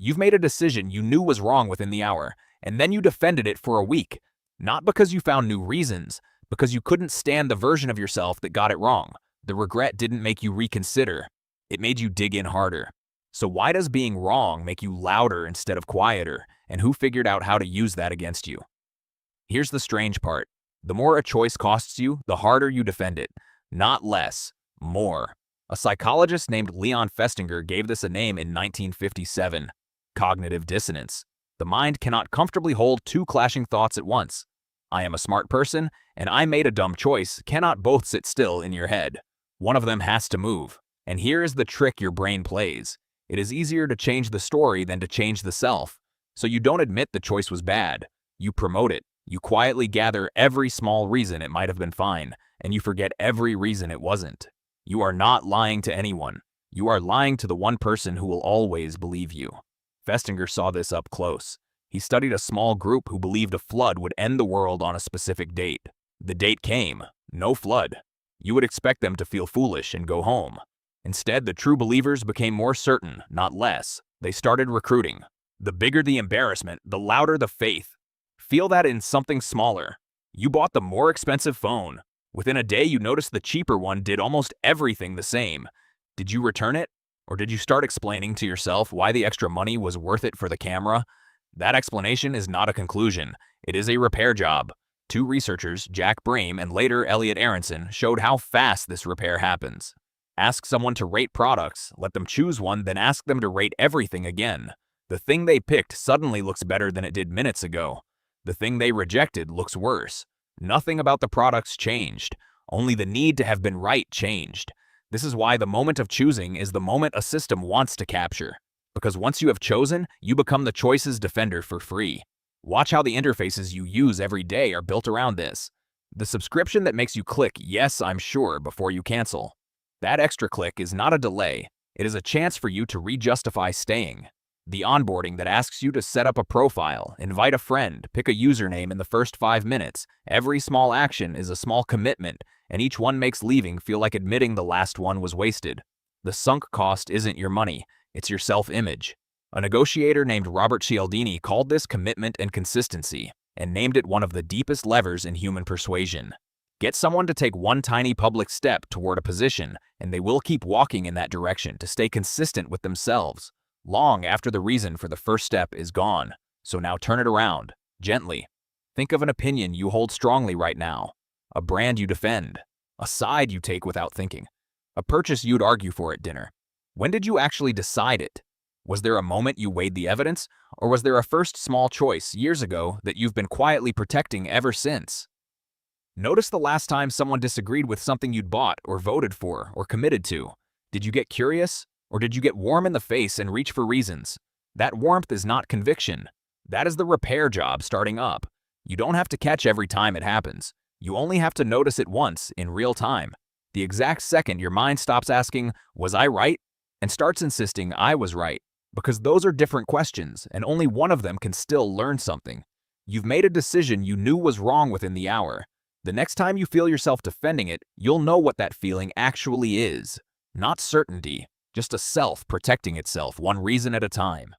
You've made a decision you knew was wrong within the hour, and then you defended it for a week. Not because you found new reasons, because you couldn't stand the version of yourself that got it wrong. The regret didn't make you reconsider. It made you dig in harder. So why does being wrong make you louder instead of quieter? And who figured out how to use that against you? Here's the strange part. The more a choice costs you, the harder you defend it. Not less, more. A psychologist named Leon Festinger gave this a name in 1957. Cognitive dissonance. The mind cannot comfortably hold two clashing thoughts at once. I am a smart person, and I made a dumb choice cannot both sit still in your head. One of them has to move. And here is the trick your brain plays. It is easier to change the story than to change the self. So you don't admit the choice was bad. You promote it. You quietly gather every small reason it might have been fine, and you forget every reason it wasn't. You are not lying to anyone. You are lying to the one person who will always believe you. Festinger saw this up close. He studied a small group who believed a flood would end the world on a specific date. The date came. No flood. You would expect them to feel foolish and go home. Instead, the true believers became more certain, not less. They started recruiting. The bigger the embarrassment, the louder the faith. Feel that in something smaller. You bought the more expensive phone. Within a day, you noticed the cheaper one did almost everything the same. Did you return it? Or did you start explaining to yourself why the extra money was worth it for the camera? That explanation is not a conclusion. It is a repair job. Two researchers, Jack Brame and later Elliot Aronson, showed how fast this repair happens. Ask someone to rate products, let them choose one, then ask them to rate everything again. The thing they picked suddenly looks better than it did minutes ago. The thing they rejected looks worse. Nothing about the products changed. Only the need to have been right changed. This is why the moment of choosing is the moment a system wants to capture. Because once you have chosen, you become the choice's defender for free. Watch how the interfaces you use every day are built around this. The subscription that makes you click "Yes, I'm sure" before you cancel. That extra click is not a delay. It is a chance for you to re-justify staying. The onboarding that asks you to set up a profile, invite a friend, pick a username in the first 5 minutes. Every small action is a small commitment, and each one makes leaving feel like admitting the last one was wasted. The sunk cost isn't your money, it's your self-image. A negotiator named Robert Cialdini called this commitment and consistency, and named it one of the deepest levers in human persuasion. Get someone to take one tiny public step toward a position, and they will keep walking in that direction to stay consistent with themselves, long after the reason for the first step is gone. So now turn it around, gently. Think of an opinion you hold strongly right now, a brand you defend, a side you take without thinking, a purchase you'd argue for at dinner. When did you actually decide it? Was there a moment you weighed the evidence, or was there a first small choice years ago that you've been quietly protecting ever since? Notice the last time someone disagreed with something you'd bought or voted for or committed to. Did you get curious? Or did you get warm in the face and reach for reasons? That warmth is not conviction. That is the repair job starting up. You don't have to catch every time it happens. You only have to notice it once in real time. The exact second your mind stops asking, "Was I right?" and starts insisting, "I was right." Because those are different questions, and only one of them can still learn something. You've made a decision you knew was wrong within the hour. The next time you feel yourself defending it, you'll know what that feeling actually is. Not certainty, just a self protecting itself one reason at a time.